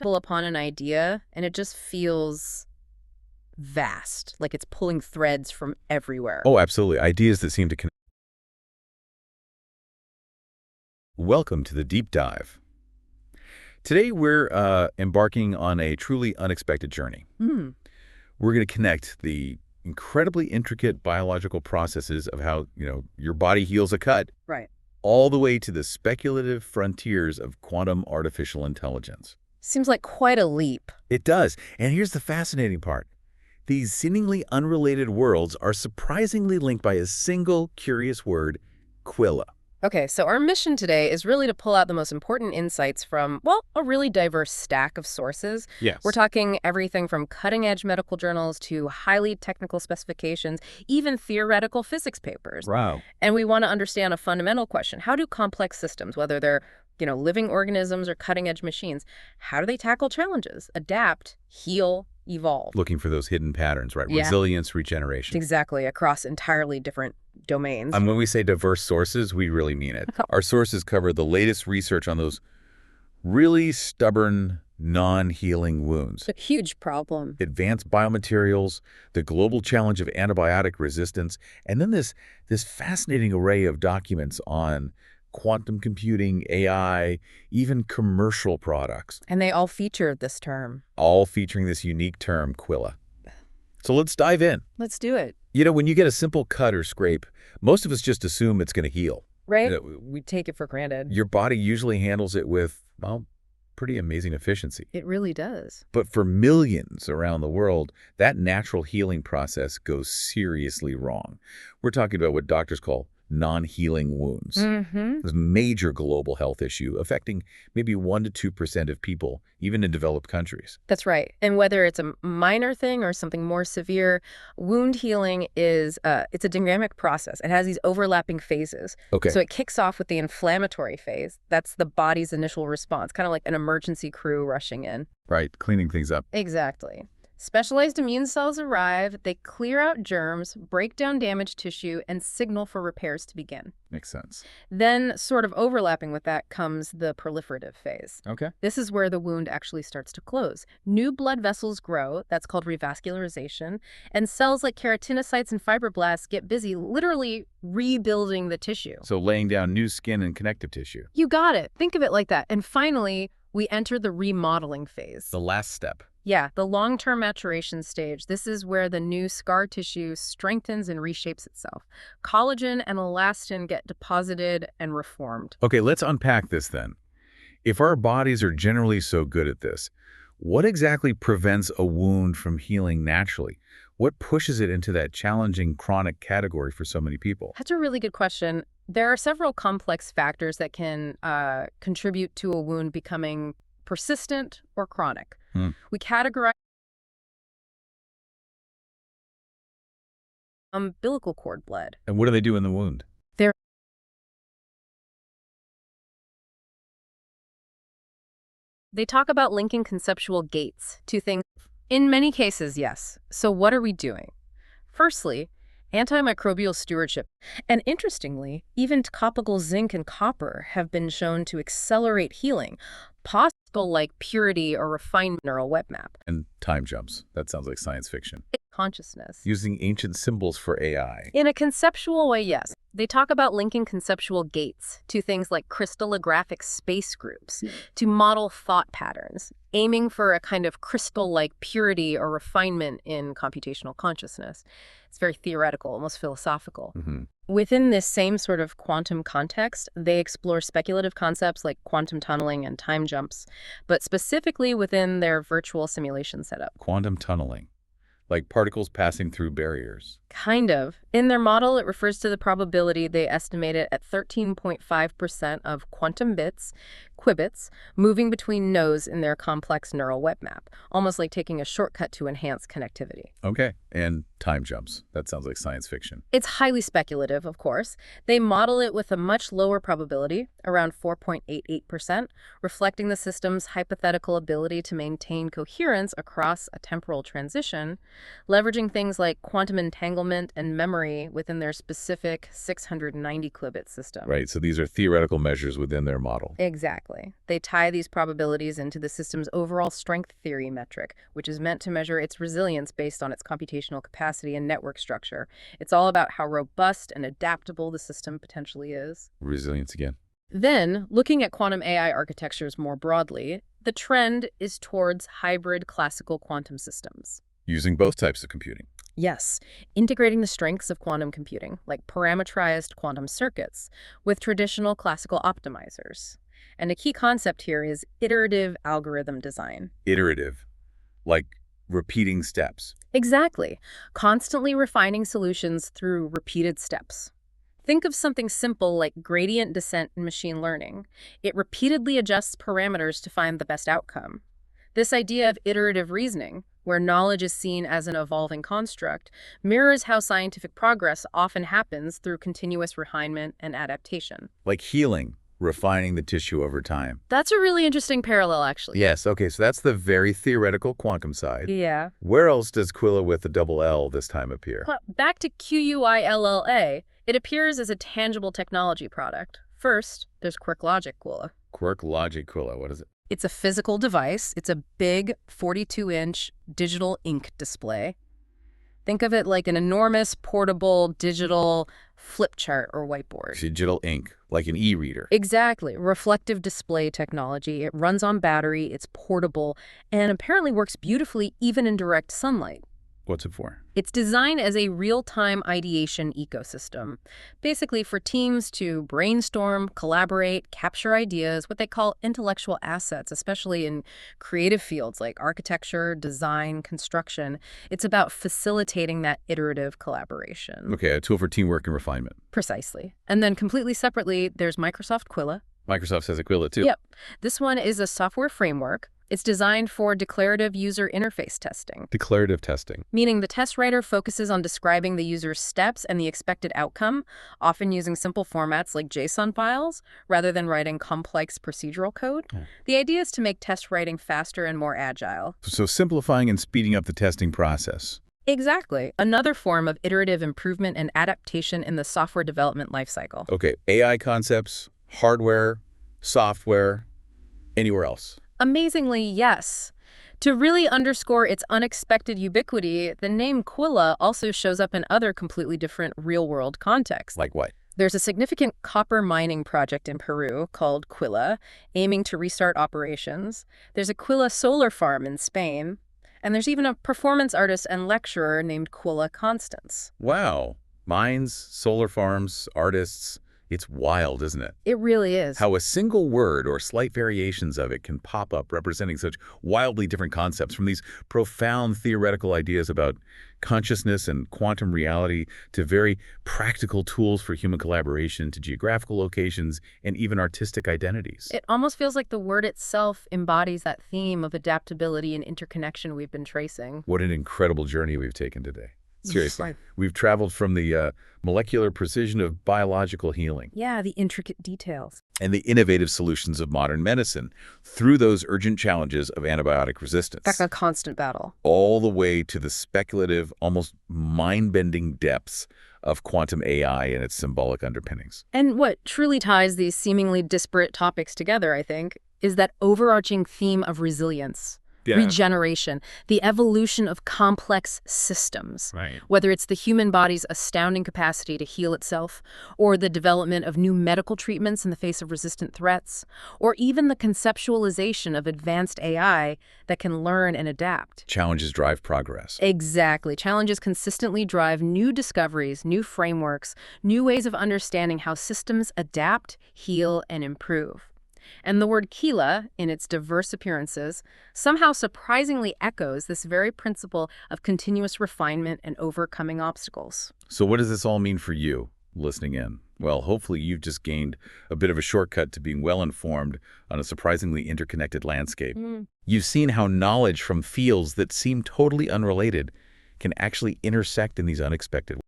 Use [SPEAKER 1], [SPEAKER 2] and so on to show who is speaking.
[SPEAKER 1] Pull upon an idea, and it just feels vast, like it's pulling threads from everywhere.
[SPEAKER 2] Oh, absolutely. Ideas that seem to connect. Welcome to the deep dive. Today we're embarking on a truly unexpected journey.
[SPEAKER 1] Hmm.
[SPEAKER 2] We're going to connect the incredibly intricate biological processes of how, your body heals a cut
[SPEAKER 1] Right.
[SPEAKER 2] all the way to the speculative frontiers of quantum artificial intelligence.
[SPEAKER 1] Seems like quite a leap.
[SPEAKER 2] It does. And here's the fascinating part. These seemingly unrelated worlds are surprisingly linked by a single curious word, Quilla.
[SPEAKER 1] Okay, so our mission today is really to pull out the most important insights from, well, a really diverse stack of sources. We're
[SPEAKER 2] Yes.
[SPEAKER 1] talking everything from cutting-edge medical journals to highly technical specifications, even theoretical physics papers.
[SPEAKER 2] Wow.
[SPEAKER 1] And we want to understand a fundamental question. How do complex systems, whether they're, living organisms or cutting-edge machines, how do they tackle challenges, adapt, heal, evolve?
[SPEAKER 2] Looking for those hidden patterns, right?
[SPEAKER 1] Yeah.
[SPEAKER 2] Resilience, regeneration.
[SPEAKER 1] Exactly, across entirely different domains.
[SPEAKER 2] And when we say diverse sources, we really mean it. Our sources cover the latest research on those really stubborn, non-healing wounds,
[SPEAKER 1] A huge problem.
[SPEAKER 2] advanced biomaterials, the global challenge of antibiotic resistance, and then this fascinating array of documents on quantum computing, AI, even commercial products,
[SPEAKER 1] And they all feature this term.
[SPEAKER 2] all featuring this unique term, Quilla. So let's dive in.
[SPEAKER 1] Let's do it.
[SPEAKER 2] When you get a simple cut or scrape, most of us just assume it's going to heal.
[SPEAKER 1] Right?
[SPEAKER 2] You know,
[SPEAKER 1] We take it for granted.
[SPEAKER 2] Your body usually handles it with, well, pretty amazing efficiency.
[SPEAKER 1] It really does.
[SPEAKER 2] But for millions around the world, that natural healing process goes seriously wrong. We're talking about what doctors call non-healing wounds.
[SPEAKER 1] Mm-hmm.
[SPEAKER 2] This major global health issue affecting maybe 1% to 2% of people, even in developed countries.
[SPEAKER 1] That's right. And whether it's a minor thing or something more severe, wound healing is it's a dynamic process. It has these overlapping phases.
[SPEAKER 2] Okay.
[SPEAKER 1] So it kicks off with the inflammatory phase. That's the body's initial response, kind of like an emergency crew rushing in.
[SPEAKER 2] Right, cleaning things up.
[SPEAKER 1] Exactly. Specialized immune cells arrive, they clear out germs, break down damaged tissue, and signal for repairs to begin.
[SPEAKER 2] Makes sense.
[SPEAKER 1] Then, sort of overlapping with that, comes the proliferative phase.
[SPEAKER 2] Okay.
[SPEAKER 1] This is where the wound actually starts to close. New blood vessels grow, that's called revascularization, and cells like keratinocytes and fibroblasts get busy literally rebuilding the tissue.
[SPEAKER 2] So laying down new skin and connective tissue.
[SPEAKER 1] You got it. Think of it like that. And finally, we enter the remodeling phase.
[SPEAKER 2] The last step.
[SPEAKER 1] Yeah, the long-term maturation stage. This is where the new scar tissue strengthens and reshapes itself. Collagen and elastin get deposited and reformed.
[SPEAKER 2] Okay, let's unpack this then. If our bodies are generally so good at this, what exactly prevents a wound from healing naturally? What pushes it into that challenging chronic category for so many people?
[SPEAKER 1] That's a really good question. There are several complex factors that can contribute to a wound becoming persistent or chronic. We categorize umbilical cord blood.
[SPEAKER 2] And what do they do in the wound?
[SPEAKER 1] They talk about linking conceptual gates to things. In many cases, yes. So what are we doing? Firstly, antimicrobial stewardship. And interestingly, even topical zinc and copper have been shown to accelerate healing, possible like purity or refined neural web map.
[SPEAKER 2] And time jumps. That sounds like science fiction.
[SPEAKER 1] Consciousness.
[SPEAKER 2] Using ancient symbols for AI.
[SPEAKER 1] In a conceptual way, yes. They talk about linking conceptual gates to things like crystallographic space groups to model thought patterns, aiming for a kind of crystal-like purity or refinement in computational consciousness. It's very theoretical, almost philosophical. Within this same sort of quantum context, they explore speculative concepts like quantum tunneling and time jumps, but specifically within their virtual simulation setup.
[SPEAKER 2] Quantum tunneling. Like particles passing through barriers.
[SPEAKER 1] Kind of. In their model, it refers to the probability they estimate it at 13.5% of quantum bits, qubits, moving between nodes in their complex neural web map, almost like taking a shortcut to enhance connectivity.
[SPEAKER 2] Okay. And Time jumps. That sounds like science fiction.
[SPEAKER 1] It's highly speculative, of course. They model it with a much lower probability, around 4.88%, reflecting the system's hypothetical ability to maintain coherence across a temporal transition, leveraging things like quantum entanglement and memory within their specific 690 qubit system.
[SPEAKER 2] Right, so these are theoretical measures within their model.
[SPEAKER 1] Exactly. They tie these probabilities into the system's overall strength theory metric, which is meant to measure its resilience based on its computational capacity and network structure. It's all about how robust and adaptable the system potentially is.
[SPEAKER 2] Resilience again.
[SPEAKER 1] Then, looking at quantum AI architectures more broadly, the trend is towards hybrid classical quantum systems.
[SPEAKER 2] Using both types of computing.
[SPEAKER 1] Yes, integrating the strengths of quantum computing, like parametrized quantum circuits, with traditional classical optimizers. And a key concept here is iterative algorithm design.
[SPEAKER 2] Iterative, like repeating steps.
[SPEAKER 1] Exactly. Constantly refining solutions through repeated steps. Think of something simple like gradient descent in machine learning. It repeatedly adjusts parameters to find the best outcome. This idea of iterative reasoning, where knowledge is seen as an evolving construct, mirrors how scientific progress often happens through continuous refinement and adaptation.
[SPEAKER 2] Like healing, refining the tissue over time.
[SPEAKER 1] That's a really interesting parallel, actually.
[SPEAKER 2] Yes, okay, so that's the very theoretical quantum side.
[SPEAKER 1] Yeah.
[SPEAKER 2] Where else does Quilla with the double L this time appear?
[SPEAKER 1] Well, back to QUILLA, it appears as a tangible technology product. First, there's QuirkLogic Quilla.
[SPEAKER 2] QuirkLogic Quilla, what is it?
[SPEAKER 1] It's a physical device. It's a big 42-inch digital ink display. Think of it like an enormous portable digital flip chart or whiteboard.
[SPEAKER 2] Digital ink, like an e-reader.
[SPEAKER 1] Exactly. Reflective display technology. It runs on battery, it's portable, and apparently works beautifully even in direct sunlight.
[SPEAKER 2] What's it for?
[SPEAKER 1] It's designed as a real-time ideation ecosystem, basically for teams to brainstorm, collaborate, capture ideas, what they call intellectual assets, especially in creative fields like architecture, design, construction. It's about facilitating that iterative collaboration.
[SPEAKER 2] Okay, a tool for teamwork and refinement.
[SPEAKER 1] Precisely. And then completely separately, there's Microsoft Quilla.
[SPEAKER 2] Microsoft says a Quilla too.
[SPEAKER 1] Yep. This one is a software framework. It's designed for declarative user interface testing,
[SPEAKER 2] Declarative testing.
[SPEAKER 1] meaning the test writer focuses on describing the user's steps and the expected outcome, often using simple formats like JSON files, rather than writing complex procedural code. The idea is to make test writing faster and more agile.
[SPEAKER 2] So simplifying and speeding up the testing process.
[SPEAKER 1] Exactly. Another form of iterative improvement and adaptation in the software development lifecycle.
[SPEAKER 2] Okay, AI concepts, hardware, software, anywhere else.
[SPEAKER 1] Amazingly, yes. To really underscore its unexpected ubiquity, the name Quilla also shows up in other completely different real-world contexts.
[SPEAKER 2] Like what?
[SPEAKER 1] There's a significant copper mining project in Peru called Quilla, aiming to restart operations. There's a Quilla solar farm in Spain. And there's even a performance artist and lecturer named Quilla Constance.
[SPEAKER 2] Wow. Mines, solar farms, artists. It's wild, isn't it?
[SPEAKER 1] It really is.
[SPEAKER 2] How a single word or slight variations of it can pop up representing such wildly different concepts, from these profound theoretical ideas about consciousness and quantum reality to very practical tools for human collaboration to geographical locations and even artistic identities.
[SPEAKER 1] It almost feels like the word itself embodies that theme of adaptability and interconnection we've been tracing.
[SPEAKER 2] What an incredible journey we've taken today. Seriously.
[SPEAKER 1] Right.
[SPEAKER 2] We've traveled from the molecular precision of biological healing
[SPEAKER 1] Yeah, the intricate details.
[SPEAKER 2] and the innovative solutions of modern medicine through those urgent challenges of antibiotic resistance,
[SPEAKER 1] That's a constant battle.
[SPEAKER 2] all the way to the speculative, almost mind-bending depths of quantum AI and its symbolic underpinnings.
[SPEAKER 1] And what truly ties these seemingly disparate topics together, I think, is that overarching theme of resilience. Regeneration, the evolution of complex systems.
[SPEAKER 2] Right.
[SPEAKER 1] Whether it's the human body's astounding capacity to heal itself, or the development of new medical treatments in the face of resistant threats, or even the conceptualization of advanced AI that can learn and adapt.
[SPEAKER 2] Challenges drive progress.
[SPEAKER 1] Exactly. Challenges consistently drive new discoveries, new frameworks, new ways of understanding how systems adapt, heal, and improve. And the word Quilla, in its diverse appearances, somehow surprisingly echoes this very principle of continuous refinement and overcoming obstacles.
[SPEAKER 2] So what does this all mean for you, listening in? Well, hopefully you've just gained a bit of a shortcut to being well-informed on a surprisingly interconnected landscape. You've seen how knowledge from fields that seem totally unrelated can actually intersect in these unexpected ways.